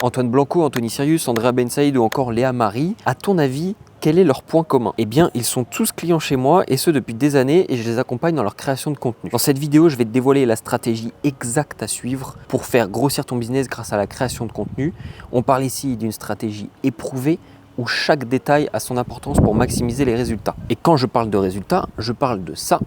Antoine Blanco, Anthony Sirius, Andrea Ben Saïd ou encore Léa Marie, à ton avis, quel est leur point commun? Eh bien, ils sont tous clients chez moi et ce depuis des années et je les accompagne dans leur création de contenu. Dans cette vidéo, je vais te dévoiler la stratégie exacte à suivre pour faire grossir ton business grâce à la création de contenu. On parle ici d'une stratégie éprouvée où chaque détail a son importance pour maximiser les résultats. Et quand je parle de résultats, je parle de ça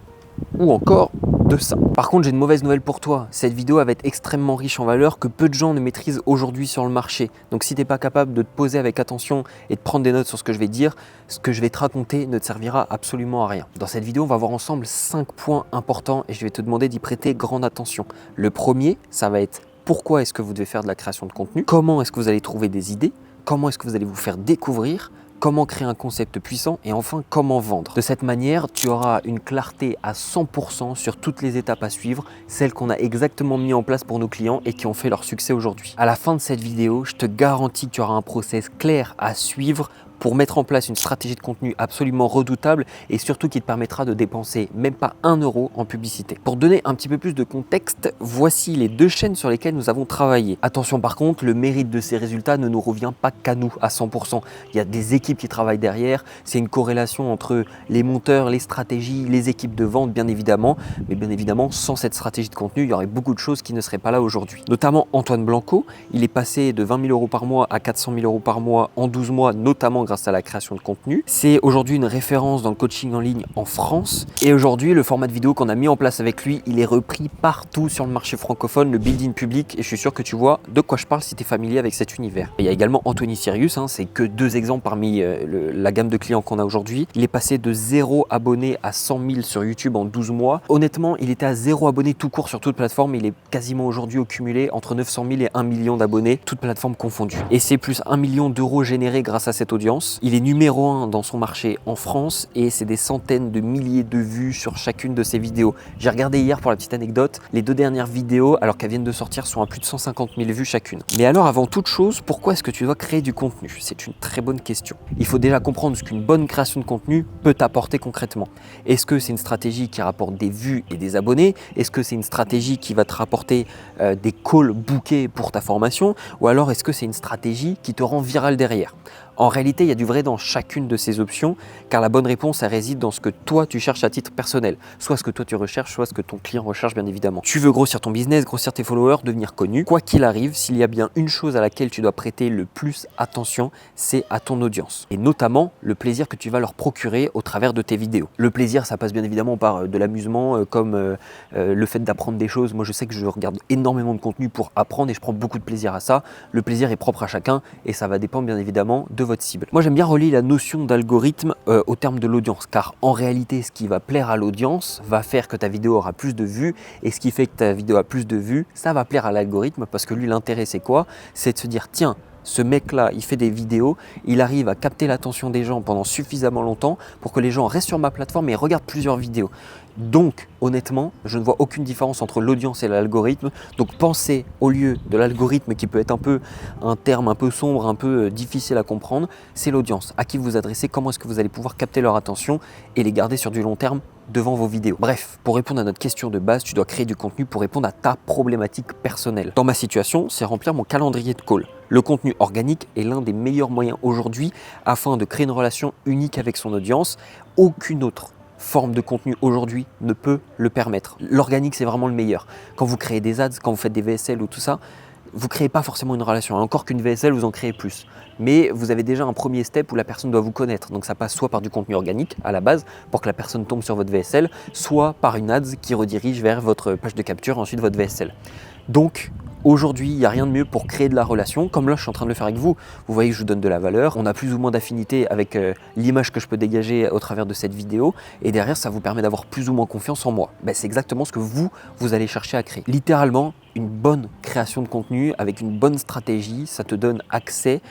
ou encore de ça. Par contre, j'ai une mauvaise nouvelle pour toi. Cette vidéo va être extrêmement riche en valeur que peu de gens ne maîtrisent aujourd'hui sur le marché. Donc si tu n'es pas capable de te poser avec attention et de prendre des notes sur ce que je vais dire, ce que je vais te raconter ne te servira absolument à rien. Dans cette vidéo, on va voir ensemble 5 points importants et je vais te demander d'y prêter grande attention. Le premier, ça va être pourquoi est-ce que vous devez faire de la création de contenu, comment est-ce que vous allez trouver des idées, comment est-ce que vous allez vous faire découvrir, comment créer un concept puissant et enfin comment vendre. De cette manière, tu auras une clarté à 100% sur toutes les étapes à suivre, celles qu'on a exactement mis en place pour nos clients et qui ont fait leur succès aujourd'hui. À la fin de cette vidéo, je te garantis que tu auras un process clair à suivre pour mettre en place une stratégie de contenu absolument redoutable et surtout qui te permettra de dépenser même pas 1 euro en publicité. Pour donner un petit peu plus de contexte, voici les 2 chaînes sur lesquelles nous avons travaillé. Attention par contre, le mérite de ces résultats ne nous revient pas qu'à nous à 100%. Il y a des équipes qui travaillent derrière, c'est une corrélation entre les monteurs, les stratégies, les équipes de vente bien évidemment, mais bien évidemment sans cette stratégie de contenu, il y aurait beaucoup de choses qui ne seraient pas là aujourd'hui. Notamment Antoine Blanco, il est passé de 20 000 euros par mois à 400 000 euros par mois en 12 mois, notamment grâce à la création de contenu. C'est aujourd'hui une référence dans le coaching en ligne en France. Et aujourd'hui, le format de vidéo qu'on a mis en place avec lui, il est repris partout sur le marché francophone, le building public. Et je suis sûr que tu vois de quoi je parle si tu es familier avec cet univers. Et il y a également Anthony Sirius, c'est que 2 exemples parmi la gamme de clients qu'on a aujourd'hui. Il est passé de 0 abonnés à 100 000 sur YouTube en 12 mois. Honnêtement, il était à 0 abonnés tout court sur toute plateforme. Il est quasiment aujourd'hui au cumulé entre 900 000 et 1 million d'abonnés, toutes plateformes confondues. Et c'est plus 1 million d'euros générés grâce à cette audience. Il est numéro 1 dans son marché en France et c'est des centaines de milliers de vues sur chacune de ses vidéos. J'ai regardé hier pour la petite anecdote, les 2 dernières vidéos, alors qu'elles viennent de sortir, sont à plus de 150 000 vues chacune. Mais alors avant toute chose, pourquoi est-ce que tu dois créer du contenu? C'est une très bonne question. Il faut déjà comprendre ce qu'une bonne création de contenu peut t'apporter concrètement. Est-ce que c'est une stratégie qui rapporte des vues et des abonnés? Est-ce que c'est une stratégie qui va te rapporter des calls bookés pour ta formation? Ou alors est-ce que c'est une stratégie qui te rend viral derrière? En réalité, il y a du vrai dans chacune de ces options, car la bonne réponse, elle réside dans ce que toi, tu cherches à titre personnel. Soit ce que toi, tu recherches, soit ce que ton client recherche, bien évidemment. Tu veux grossir ton business, grossir tes followers, devenir connu. Quoi qu'il arrive, s'il y a bien une chose à laquelle tu dois prêter le plus attention, c'est à ton audience. Et notamment, le plaisir que tu vas leur procurer au travers de tes vidéos. Le plaisir, ça passe bien évidemment par de l'amusement, comme le fait d'apprendre des choses. Moi, je sais que je regarde énormément de contenu pour apprendre et je prends beaucoup de plaisir à ça. Le plaisir est propre à chacun et ça va dépendre bien évidemment de votre cible. Moi, j'aime bien relier la notion d'algorithme au terme de l'audience, car en réalité, ce qui va plaire à l'audience va faire que ta vidéo aura plus de vues, et ce qui fait que ta vidéo a plus de vues, ça va plaire à l'algorithme, parce que lui, l'intérêt, c'est quoi? C'est de se dire, tiens, ce mec-là, il fait des vidéos, il arrive à capter l'attention des gens pendant suffisamment longtemps pour que les gens restent sur ma plateforme et regardent plusieurs vidéos. Donc, honnêtement, je ne vois aucune différence entre l'audience et l'algorithme. Donc, pensez au lieu de l'algorithme qui peut être un terme un peu sombre, un peu difficile à comprendre, c'est l'audience. À qui vous adressez, comment est-ce que vous allez pouvoir capter leur attention et les garder sur du long terme devant vos vidéos. Bref, pour répondre à notre question de base, tu dois créer du contenu pour répondre à ta problématique personnelle. Dans ma situation, c'est remplir mon calendrier de call. Le contenu organique est l'un des meilleurs moyens aujourd'hui afin de créer une relation unique avec son audience. Aucune autre forme de contenu aujourd'hui ne peut le permettre. L'organique, c'est vraiment le meilleur. Quand vous créez des ads, quand vous faites des VSL ou tout ça, vous ne créez pas forcément une relation. Encore qu'une VSL, vous en créez plus. Mais vous avez déjà un premier step où la personne doit vous connaître. Donc ça passe soit par du contenu organique à la base pour que la personne tombe sur votre VSL, soit par une ads qui redirige vers votre page de capture, ensuite votre VSL. Donc aujourd'hui, il n'y a rien de mieux pour créer de la relation, comme là je suis en train de le faire avec vous. Vous voyez que je vous donne de la valeur, on a plus ou moins d'affinité avec l'image que je peux dégager au travers de cette vidéo, et derrière ça vous permet d'avoir plus ou moins confiance en moi. C'est exactement ce que vous allez chercher à créer. Littéralement, une bonne création de contenu avec une bonne stratégie, ça te donne accès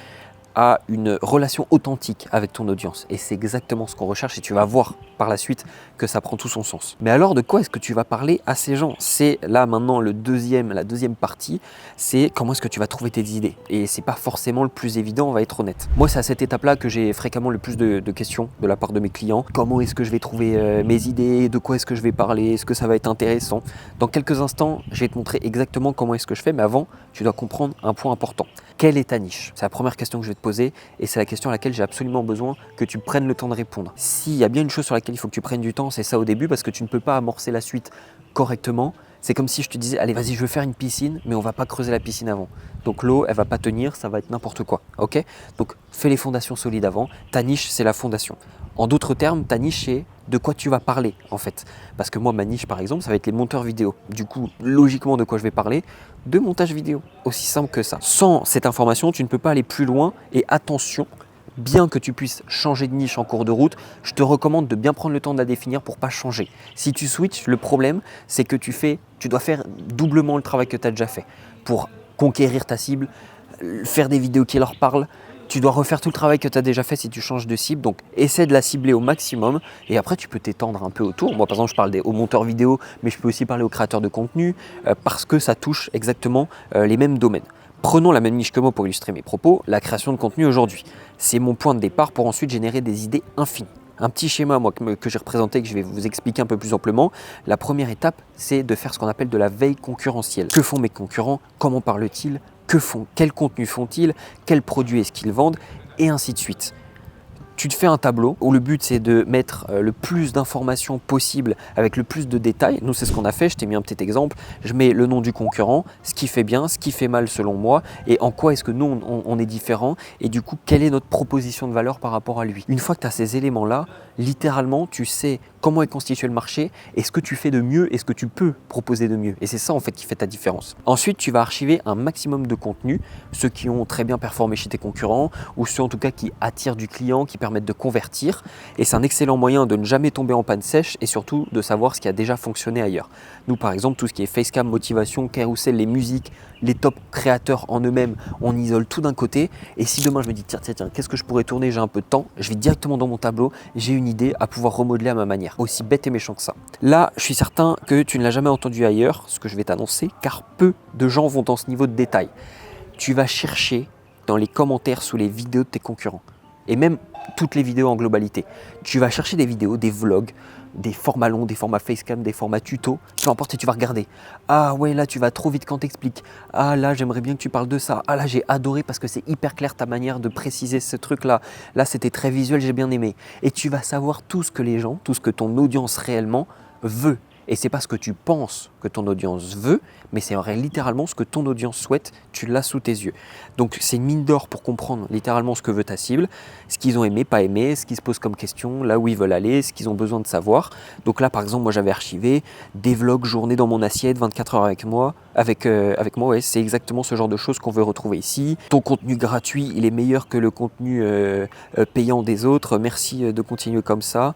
à une relation authentique avec ton audience. Et c'est exactement ce qu'on recherche et tu vas voir par la suite que ça prend tout son sens. Mais alors, de quoi est-ce que tu vas parler à ces gens? C'est là maintenant la deuxième partie, c'est comment est-ce que tu vas trouver tes idées. Et c'est pas forcément le plus évident, on va être honnête. Moi, c'est à cette étape-là que j'ai fréquemment le plus de questions de la part de mes clients. Comment est-ce que je vais trouver mes idées? De quoi est-ce que je vais parler? Est-ce que ça va être intéressant? Dans quelques instants, je vais te montrer exactement comment est-ce que je fais, mais avant, tu dois comprendre un point important. Quelle est ta niche? C'est la première question que je vais te poser et c'est la question à laquelle j'ai absolument besoin que tu prennes le temps de répondre. S'il y a bien une chose sur laquelle il faut que tu prennes du temps, c'est ça au début parce que tu ne peux pas amorcer la suite correctement. C'est comme si je te disais, allez vas-y, je veux faire une piscine, mais on va pas creuser la piscine avant. Donc l'eau, elle va pas tenir, ça va être n'importe quoi, ok? Donc fais les fondations solides avant. Ta niche, c'est la fondation. En d'autres termes, ta niche, c'est de quoi tu vas parler en fait. Parce que moi, ma niche par exemple, ça va être les monteurs vidéo. Du coup, logiquement, de quoi je vais parler? De montage vidéo. Aussi simple que ça. Sans cette information, tu ne peux pas aller plus loin. Et attention, bien que tu puisses changer de niche en cours de route, je te recommande de bien prendre le temps de la définir pour pas changer. Si tu switches, le problème, c'est que tu dois faire doublement le travail que tu as déjà fait pour conquérir ta cible, faire des vidéos qui leur parlent. Tu dois refaire tout le travail que tu as déjà fait si tu changes de cible. Donc, essaie de la cibler au maximum et après, tu peux t'étendre un peu autour. Moi, par exemple, je parle aux monteurs vidéo, mais je peux aussi parler aux créateurs de contenu parce que ça touche exactement les mêmes domaines. Prenons la même niche que moi pour illustrer mes propos, la création de contenu aujourd'hui. C'est mon point de départ pour ensuite générer des idées infinies. Un petit schéma moi, que j'ai représenté, que je vais vous expliquer un peu plus amplement. La première étape, c'est de faire ce qu'on appelle de la veille concurrentielle. Que font mes concurrents? Comment parlent-ils? Quel contenu font-ils? Quels produits est-ce qu'ils vendent? Et ainsi de suite. Tu te fais un tableau où le but c'est de mettre le plus d'informations possible avec le plus de détails. Nous c'est ce qu'on a fait, je t'ai mis un petit exemple. Je mets le nom du concurrent, ce qui fait bien, ce qui fait mal selon moi et en quoi est-ce que nous on est différent et du coup quelle est notre proposition de valeur par rapport à lui. Une fois que tu as ces éléments là, littéralement tu sais comment est constitué le marché et ce que tu fais de mieux et ce que tu peux proposer de mieux. Et c'est ça en fait qui fait ta différence. Ensuite tu vas archiver un maximum de contenu, ceux qui ont très bien performé chez tes concurrents ou ceux en tout cas qui attirent du client, qui permettent de convertir et c'est un excellent moyen de ne jamais tomber en panne sèche et surtout de savoir ce qui a déjà fonctionné ailleurs. Nous par exemple tout ce qui est facecam, motivation, carousel, les musiques, les top créateurs en eux-mêmes, on isole tout d'un côté et si demain je me dis tiens qu'est-ce que je pourrais tourner, j'ai un peu de temps, je vais directement dans mon tableau, j'ai une idée à pouvoir remodeler à ma manière, aussi bête et méchant que ça. Là je suis certain que tu ne l'as jamais entendu ailleurs, ce que je vais t'annoncer, car peu de gens vont dans ce niveau de détail. Tu vas chercher dans les commentaires sous les vidéos de tes concurrents et même toutes les vidéos en globalité. Tu vas chercher des vidéos, des vlogs, des formats longs, des formats facecam, des formats tuto, peu importe et tu vas regarder. Ah ouais là tu vas trop vite quand t'expliques. Ah là j'aimerais bien que tu parles de ça. Ah là j'ai adoré parce que c'est hyper clair ta manière de préciser ce truc là. Là c'était très visuel, j'ai bien aimé. Et tu vas savoir tout ce que les gens, tout ce que ton audience réellement veut. Et c'est pas ce que tu penses que ton audience veut, mais c'est littéralement ce que ton audience souhaite, tu l'as sous tes yeux. Donc c'est une mine d'or pour comprendre littéralement ce que veut ta cible, ce qu'ils ont aimé, pas aimé, ce qu'ils se posent comme question, là où ils veulent aller, ce qu'ils ont besoin de savoir. Donc là par exemple moi j'avais archivé des vlogs journée dans mon assiette, 24 heures avec moi, ouais, c'est exactement ce genre de choses qu'on veut retrouver ici. Ton contenu gratuit il est meilleur que le contenu payant des autres, merci de continuer comme ça,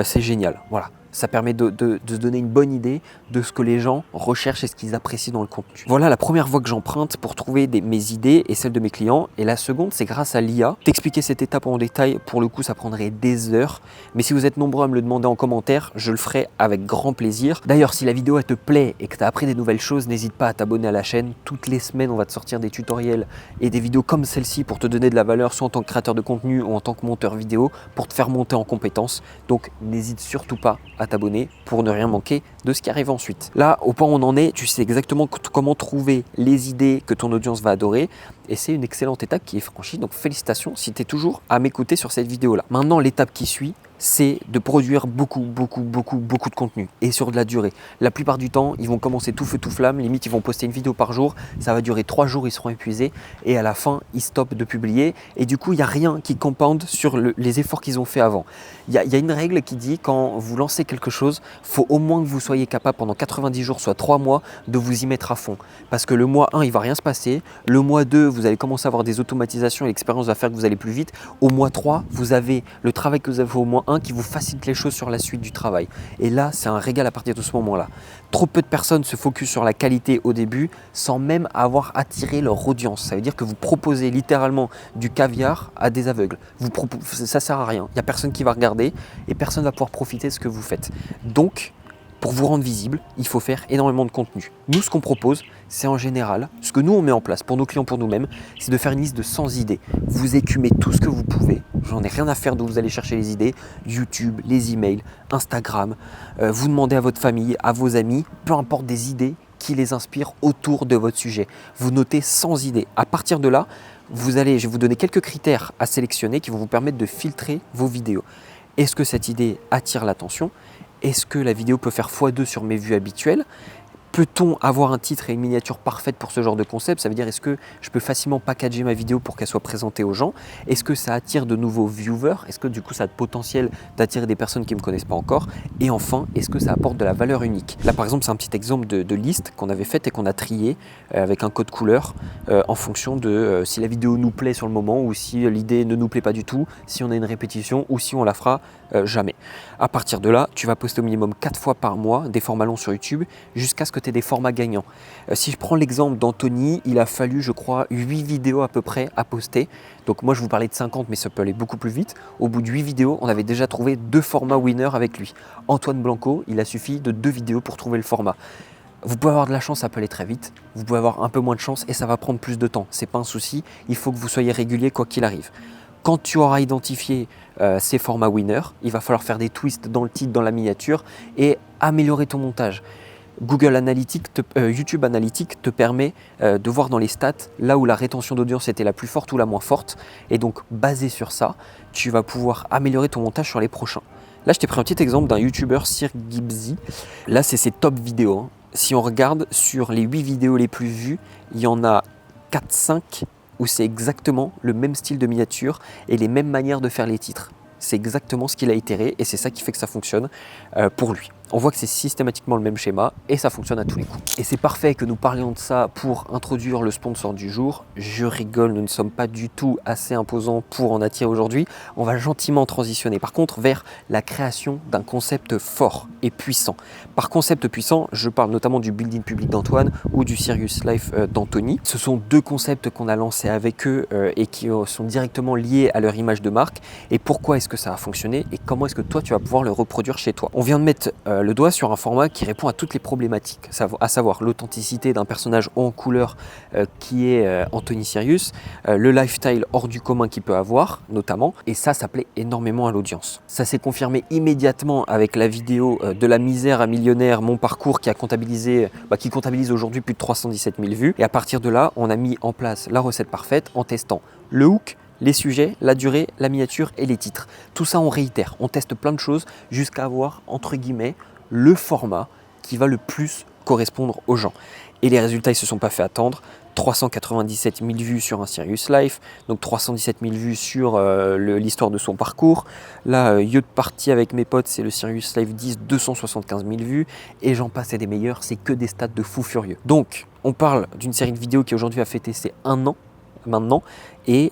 c'est génial, voilà. Ça permet de se donner une bonne idée de ce que les gens recherchent et ce qu'ils apprécient dans le contenu. Voilà la première voie que j'emprunte pour trouver mes idées et celles de mes clients. Et la seconde, c'est grâce à l'IA. T'expliquer cette étape en détail, pour le coup, ça prendrait des heures. Mais si vous êtes nombreux à me le demander en commentaire, je le ferai avec grand plaisir. D'ailleurs, si la vidéo elle te plaît et que tu as appris des nouvelles choses, n'hésite pas à t'abonner à la chaîne. Toutes les semaines, on va te sortir des tutoriels et des vidéos comme celle-ci pour te donner de la valeur, soit en tant que créateur de contenu ou en tant que monteur vidéo, pour te faire monter en compétences. Donc, n'hésite surtout pas à t'abonner pour ne rien manquer de ce qui arrive ensuite. Là, au point où on en est, tu sais exactement comment trouver les idées que ton audience va adorer et c'est une excellente étape qui est franchie, donc félicitations si tu es toujours à m'écouter sur cette vidéo-là. Maintenant, l'étape qui suit, c'est de produire beaucoup de contenu et sur de la durée. La plupart du temps, ils vont commencer tout feu tout flamme, limite ils vont poster une vidéo par jour, ça va durer 3 jours, ils seront épuisés et à la fin, ils stoppent de publier et du coup, il n'y a rien qui compound sur les efforts qu'ils ont fait avant. Il y a une règle qui dit quand vous lancez quelque chose, il faut au moins que vous soyez capable pendant 90 jours, soit 3 mois, de vous y mettre à fond. Parce que le mois 1, il ne va rien se passer. Le mois 2, vous allez commencer à avoir des automatisations et l'expérience va faire que vous allez plus vite. Au mois 3, vous avez le travail que vous avez fait au mois 1 un qui vous facilite les choses sur la suite du travail. Et là, c'est un régal à partir de ce moment-là. Trop peu de personnes se focusent sur la qualité au début sans même avoir attiré leur audience. Ça veut dire que vous proposez littéralement du caviar à des aveugles. Ça ne sert à rien. Il n'y a personne qui va regarder et personne ne va pouvoir profiter de ce que vous faites. Donc, pour vous rendre visible, il faut faire énormément de contenu. Nous, ce qu'on propose, c'est en général, ce que nous on met en place pour nos clients, pour nous-mêmes, c'est de faire une liste de 100 idées. Vous écumez tout ce que vous pouvez. J'en ai rien à faire d'où vous allez chercher les idées. YouTube, les emails, Instagram. Vous demandez à votre famille, à vos amis, peu importe des idées qui les inspirent autour de votre sujet. Vous notez 100 idées. À partir de là, je vais vous donner quelques critères à sélectionner qui vont vous permettre de filtrer vos vidéos. Est-ce que cette idée attire l'attention ? Est-ce que la vidéo peut faire x2 sur mes vues habituelles ? Peut-on avoir un titre et une miniature parfaite pour ce genre de concept? Ça veut dire, est-ce que je peux facilement packager ma vidéo pour qu'elle soit présentée aux gens? Est-ce que ça attire de nouveaux viewers? Est-ce que du coup ça a le potentiel d'attirer des personnes qui ne me connaissent pas encore? Et enfin, est-ce que ça apporte de la valeur unique? Là par exemple, c'est un petit exemple de liste qu'on avait faite et qu'on a trié avec un code couleur en fonction de si la vidéo nous plaît sur le moment ou si l'idée ne nous plaît pas du tout, si on a une répétition ou si on la fera jamais. À partir de là, tu vas poster au minimum 4 fois par mois des formats longs sur YouTube jusqu'à ce que tu aies des formats gagnants. Si je prends l'exemple d'Anthony, il a fallu, je crois, 8 vidéos à peu près à poster. Donc moi, je vous parlais de 50, mais ça peut aller beaucoup plus vite. Au bout de 8 vidéos, on avait déjà trouvé 2 formats winner avec lui. Antoine Blanco, il a suffi de 2 vidéos pour trouver le format. Vous pouvez avoir de la chance, ça peut aller très vite. Vous pouvez avoir un peu moins de chance et ça va prendre plus de temps. C'est pas un souci, il faut que vous soyez régulier quoi qu'il arrive. Quand tu auras identifié ces formats winner, il va falloir faire des twists dans le titre, dans la miniature et améliorer ton montage. YouTube Analytics te permet de voir dans les stats là où la rétention d'audience était la plus forte ou la moins forte. Et donc, basé sur ça, tu vas pouvoir améliorer ton montage sur les prochains. Là, je t'ai pris un petit exemple d'un YouTuber, Sir Gibbsy. Là, c'est ses top vidéos, hein. Si on regarde sur les 8 vidéos les plus vues, il y en a 4-5 où c'est exactement le même style de miniature et les mêmes manières de faire les titres. C'est exactement ce qu'il a itéré et c'est ça qui fait que ça fonctionne pour lui. On voit que c'est systématiquement le même schéma et ça fonctionne à tous les coups. Et c'est parfait que nous parlions de ça pour introduire le sponsor du jour. Je rigole, nous ne sommes pas du tout assez imposants pour en attirer aujourd'hui. On va gentiment transitionner par contre vers la création d'un concept fort et puissant. Par concept puissant, je parle notamment du building public d'Antoine ou du Serious Life d'Anthony. Ce sont 2 concepts qu'on a lancés avec eux et qui sont directement liés à leur image de marque. Et pourquoi est-ce que ça a fonctionné et comment est-ce que toi tu vas pouvoir le reproduire chez toi? On vient de mettre le doigt sur un format qui répond à toutes les problématiques, à savoir l'authenticité d'un personnage haut en couleur qui est Anthony Serious, le lifestyle hors du commun qu'il peut avoir notamment, et ça plaît énormément à l'audience. Ça s'est confirmé immédiatement avec la vidéo de la misère à millionnaire, mon parcours qui comptabilise aujourd'hui plus de 317 000 vues, et à partir de là, on a mis en place la recette parfaite en testant le hook, les sujets, la durée, la miniature et les titres. Tout ça, on réitère, on teste plein de choses jusqu'à avoir, entre guillemets, le format qui va le plus correspondre aux gens. Et les résultats, ils ne se sont pas fait attendre. 397 000 vues sur un Serious Life, donc 317 000 vues sur l'histoire de son parcours. Là, Yacht Party avec mes potes, c'est le Serious Life 10, 275 000 vues. Et j'en passe et des meilleurs, c'est que des stats de fous furieux. Donc, on parle d'une série de vidéos qui aujourd'hui a fêté ses 1 an maintenant et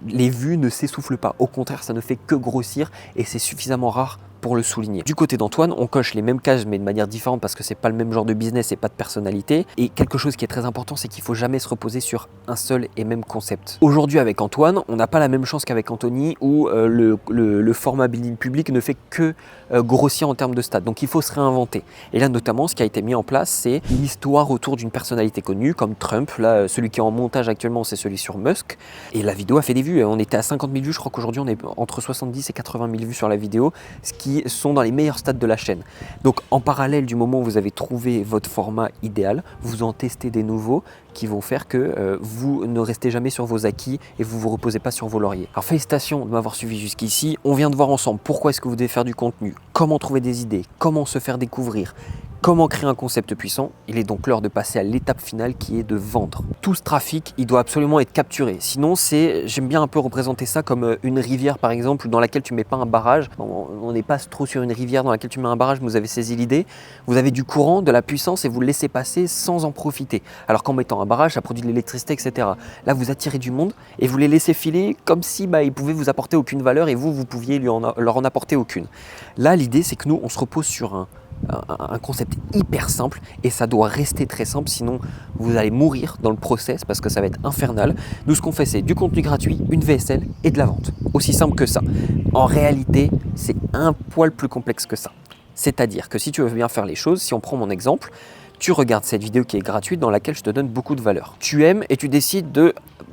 les vues ne s'essoufflent pas. Au contraire, ça ne fait que grossir et c'est suffisamment rare pour le souligner. Du côté d'Antoine, on coche les mêmes cases mais de manière différente parce que c'est pas le même genre de business et pas de personnalité. Et quelque chose qui est très important, c'est qu'il faut jamais se reposer sur un seul et même concept. Aujourd'hui avec Antoine, on n'a pas la même chance qu'avec Anthony où le format building public ne fait que grossir en termes de stats. Donc il faut se réinventer. Et là notamment, ce qui a été mis en place, c'est l'histoire autour d'une personnalité connue comme Trump. Là, celui qui est en montage actuellement, c'est celui sur Musk. Et la vidéo a fait des vues. On était à 50 000 vues. Je crois qu'aujourd'hui, on est entre 70 et 80 000 vues sur la vidéo, ce qui sont dans les meilleurs stats de la chaîne. Donc en parallèle du moment où vous avez trouvé votre format idéal, vous en testez des nouveaux qui vont faire que vous ne restez jamais sur vos acquis et vous ne vous reposez pas sur vos lauriers. Alors félicitations de m'avoir suivi jusqu'ici. On vient de voir ensemble pourquoi est-ce que vous devez faire du contenu, comment trouver des idées, comment se faire découvrir, Comment créer un concept puissant? Il est donc l'heure de passer à l'étape finale qui est de vendre. Tout ce trafic, il doit absolument être capturé. Sinon, j'aime bien un peu représenter ça comme une rivière par exemple, dans laquelle tu mets pas un barrage. On n'est pas trop sur une rivière dans laquelle tu mets un barrage, mais vous avez saisi l'idée. Vous avez du courant, de la puissance et vous le laissez passer sans en profiter. Alors qu'en mettant un barrage, ça produit de l'électricité, etc. Là, vous attirez du monde et vous les laissez filer comme si ils pouvaient vous apporter aucune valeur et vous pouviez leur en apporter aucune. Là, l'idée, c'est que nous, on se repose sur un concept hyper simple et ça doit rester très simple, sinon vous allez mourir dans le process parce que ça va être infernal. Nous, ce qu'on fait, c'est du contenu gratuit, une VSL et de la vente. Aussi simple que ça. En réalité, c'est un poil plus complexe que ça. C'est-à-dire que si tu veux bien faire les choses, si on prend mon exemple, tu regardes cette vidéo qui est gratuite dans laquelle je te donne beaucoup de valeur. Tu aimes et tu décides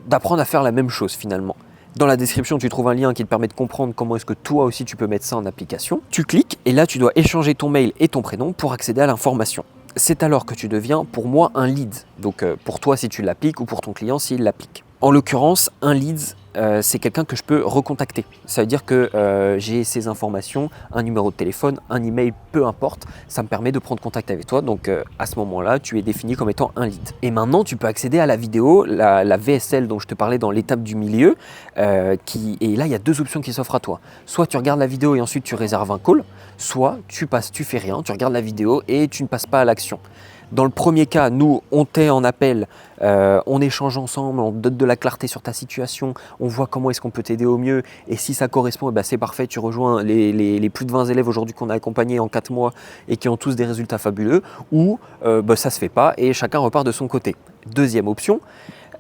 d'apprendre à faire la même chose finalement. Dans la description, tu trouves un lien qui te permet de comprendre comment est-ce que toi aussi tu peux mettre ça en application. Tu cliques et là, tu dois échanger ton mail et ton prénom pour accéder à l'information. C'est alors que tu deviens, pour moi, un lead. Donc pour toi si tu l'appliques ou pour ton client s'il l'applique. En l'occurrence, un lead, c'est quelqu'un que je peux recontacter. Ça veut dire que j'ai ces informations, un numéro de téléphone, un email, peu importe. Ça me permet de prendre contact avec toi. Donc à ce moment-là, tu es défini comme étant un lead. Et maintenant, tu peux accéder à la vidéo, la VSL dont je te parlais dans l'étape du milieu. Et là, il y a deux options qui s'offrent à toi. Soit tu regardes la vidéo et ensuite tu réserves un call. Soit tu fais rien, tu regardes la vidéo et tu ne passes pas à l'action. Dans le premier cas, nous, on t'est en appel, on échange ensemble, on donne de la clarté sur ta situation, on voit comment est-ce qu'on peut t'aider au mieux et si ça correspond, c'est parfait, tu rejoins les plus de 20 élèves aujourd'hui qu'on a accompagnés en 4 mois et qui ont tous des résultats fabuleux ou ça se fait pas et chacun repart de son côté. Deuxième option,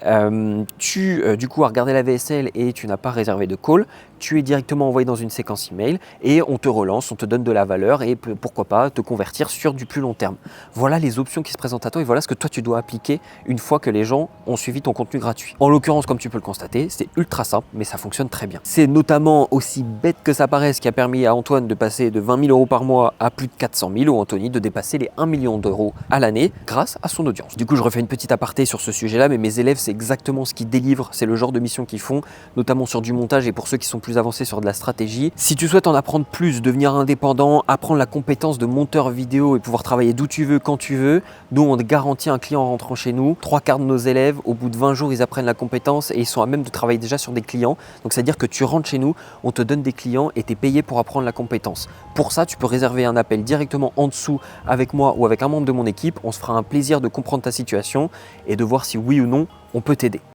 du coup as regardé la VSL et tu n'as pas réservé de call, tu es directement envoyé dans une séquence email et on te relance, on te donne de la valeur et pourquoi pas te convertir sur du plus long terme. Voilà les options qui se présentent à toi et voilà ce que toi tu dois appliquer une fois que les gens ont suivi ton contenu gratuit. En l'occurrence, comme tu peux le constater, c'est ultra simple mais ça fonctionne très bien. C'est notamment aussi bête que ça paraisse qui a permis à Antoine de passer de 20 000 € par mois à plus de 400 000 ou Anthony de dépasser les 1 million d'euros à l'année grâce à son audience. Du coup, je refais une petite aparté sur ce sujet-là, mais mes élèves, c'est exactement ce qu'ils délivrent, c'est le genre de mission qu'ils font, notamment sur du montage et pour ceux qui sont plus avancés sur de la stratégie. Si tu souhaites en apprendre plus, devenir indépendant, apprendre la compétence de monteur vidéo et pouvoir travailler d'où tu veux, quand tu veux, nous on te garantit un client en rentrant chez nous. 3/4 de nos élèves, au bout de 20 jours, ils apprennent la compétence et ils sont à même de travailler déjà sur des clients. Donc c'est-à-dire que tu rentres chez nous, on te donne des clients et tu es payé pour apprendre la compétence. Pour ça, tu peux réserver un appel directement en dessous avec moi ou avec un membre de mon équipe. On se fera un plaisir de comprendre ta situation et de voir si oui ou non on peut t'aider.